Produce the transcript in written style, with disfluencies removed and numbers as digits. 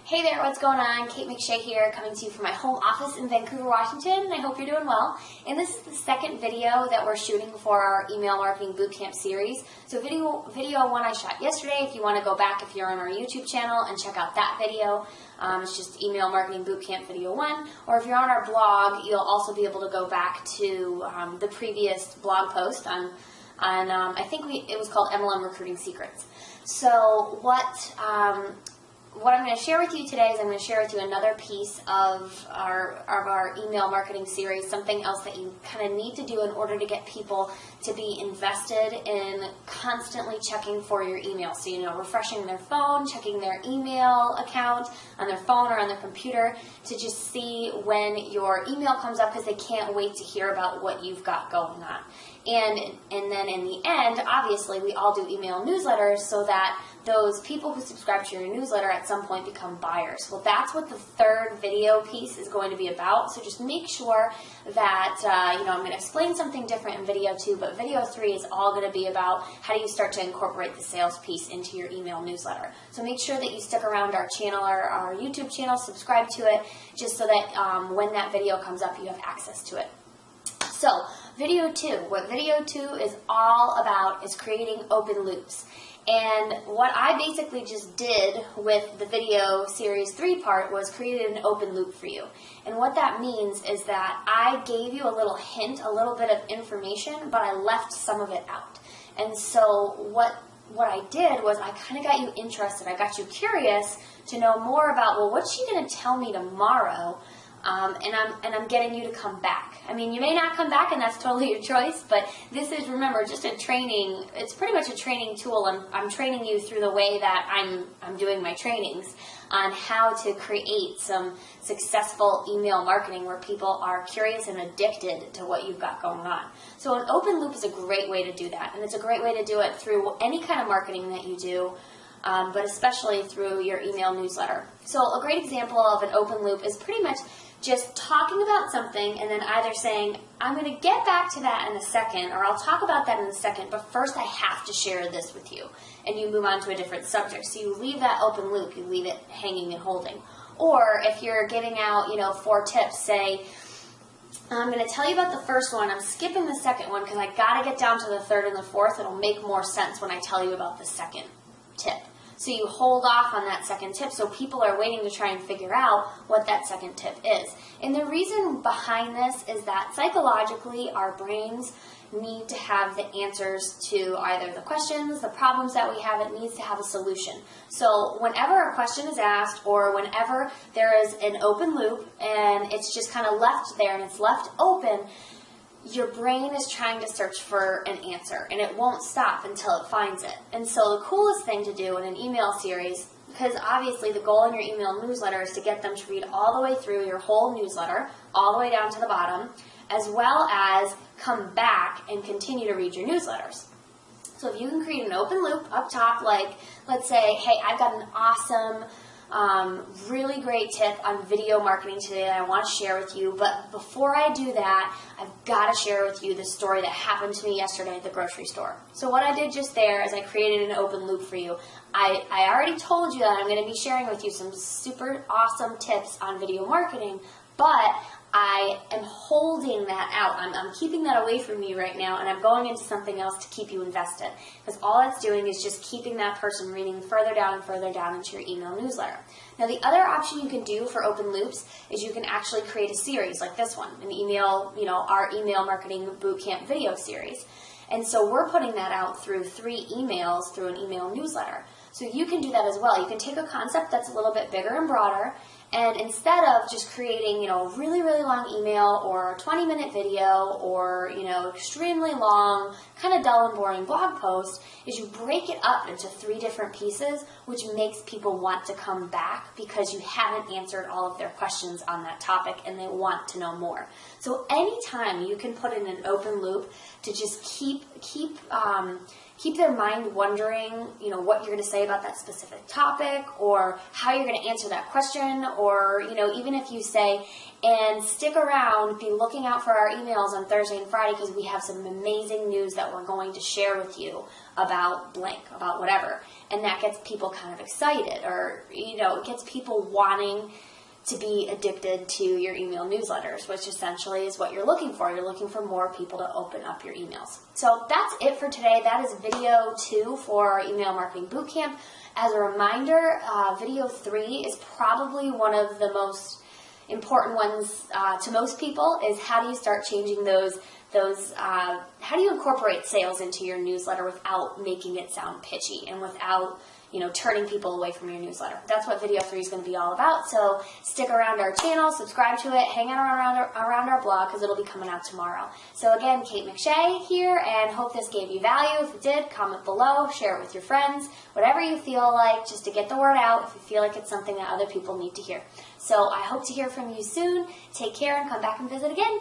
Hey there, what's going on? Kate McShay here, coming to you from my home office in Vancouver, Washington, and I hope you're doing well. And this is the second video that we're shooting for our email marketing bootcamp series. So video one I shot yesterday. If you want to go back, if you're on our YouTube channel, and check out that video, it's just email marketing bootcamp video 1. Or if you're on our blog, you'll also be able to go back to the previous blog post on I think it was called MLM Recruiting Secrets. So what I'm going to share with you today is I'm going to share with you another piece of our email marketing series, something else that you kind of need to do in order to get people to be invested in constantly checking for your email. So, refreshing their phone, checking their email account on their phone or on their computer to just see when your email comes up because they can't wait to hear about what you've got going on. And then in the end, obviously, we all do email newsletters so that those people who subscribe to your newsletter at some point become buyers. Well, that's what the third video piece is going to be about. So just make sure that, I'm going to explain something different in video 2, but video 3 is all going to be about how do you start to incorporate the sales piece into your email newsletter. So make sure that you stick around our channel or our YouTube channel, subscribe to it, just so that when that video comes up, you have access to it. So, video 2, what video 2 is all about is creating open loops. And what I basically just did with the video series 3 part was created an open loop for you. And what that means is that I gave you a little hint, a little bit of information, but I left some of it out. And so what I did was I kind of got you interested, I got you curious to know more about, well, what's she going to tell me tomorrow? And I'm getting you to come back. I mean, you may not come back, and that's totally your choice, but this is, remember, just a training. It's pretty much a training tool. I'm training you through the way that I'm doing my trainings on how to create some successful email marketing where people are curious and addicted to what you've got going on. So an open loop is a great way to do that, and it's a great way to do it through any kind of marketing that you do, but especially through your email newsletter. So a great example of an open loop is pretty much just talking about something and then either saying, I'm going to get back to that in a second, or I'll talk about that in a second, but first I have to share this with you. And you move on to a different subject. So you leave that open loop, you leave it hanging and holding. Or if you're giving out, 4 tips, say, I'm going to tell you about the first one, I'm skipping the second one because I got to get down to the third and the fourth. It'll make more sense when I tell you about the second tip. So you hold off on that second tip so people are waiting to try and figure out what that second tip is. And the reason behind this is that psychologically our brains need to have the answers to either the questions, the problems that we have. It needs to have a solution. So whenever a question is asked or whenever there is an open loop and it's just kind of left there and it's left open, your brain is trying to search for an answer, and it won't stop until it finds it. And so the coolest thing to do in an email series, because obviously the goal in your email newsletter is to get them to read all the way through your whole newsletter, all the way down to the bottom, as well as come back and continue to read your newsletters. So if you can create an open loop up top, like let's say, hey, I've got an awesome really great tip on video marketing today that I want to share with you, but before I do that, I've got to share with you the story that happened to me yesterday at the grocery store. So what I did just there is I created an open loop for you. I already told you that I'm going to be sharing with you some super awesome tips on video marketing, but I am holding that out. I'm keeping that away from you right now, and I'm going into something else to keep you invested. Because all that's doing is just keeping that person reading further down and further down into your email newsletter. Now, the other option you can do for open loops is you can actually create a series like this one, an email, our email marketing bootcamp video series. And so we're putting that out through 3 emails through an email newsletter. So you can do that as well. You can take a concept that's a little bit bigger and broader, and instead of just creating, a really, really long email or a 20-minute video or, extremely long, kind of dull and boring blog post, is you break it up into 3 different pieces, which makes people want to come back because you haven't answered all of their questions on that topic and they want to know more. So anytime you can put in an open loop to just keep their mind wondering, what you're going to say about that specific topic or how you're going to answer that question or, even if you say, and stick around, be looking out for our emails on Thursday and Friday because we have some amazing news that we're going to share with you about blank, about whatever. And that gets people kind of excited, or, it gets people wanting to be addicted to your email newsletters, which essentially is what you're looking for. You're looking for more people to open up your emails. So that's it for today. That is video 2 for our Email Marketing Bootcamp. As a reminder, video 3 is probably one of the most important ones to most people, is how do you start changing those how do you incorporate sales into your newsletter without making it sound pitchy and without turning people away from your newsletter. That's what video 3 is going to be all about. So stick around our channel, subscribe to it, hang out around our blog because it'll be coming out tomorrow. So again, Kate McShay here, and hope this gave you value. If it did, comment below, share it with your friends, whatever you feel like, just to get the word out if you feel like it's something that other people need to hear. So I hope to hear from you soon. Take care and come back and visit again.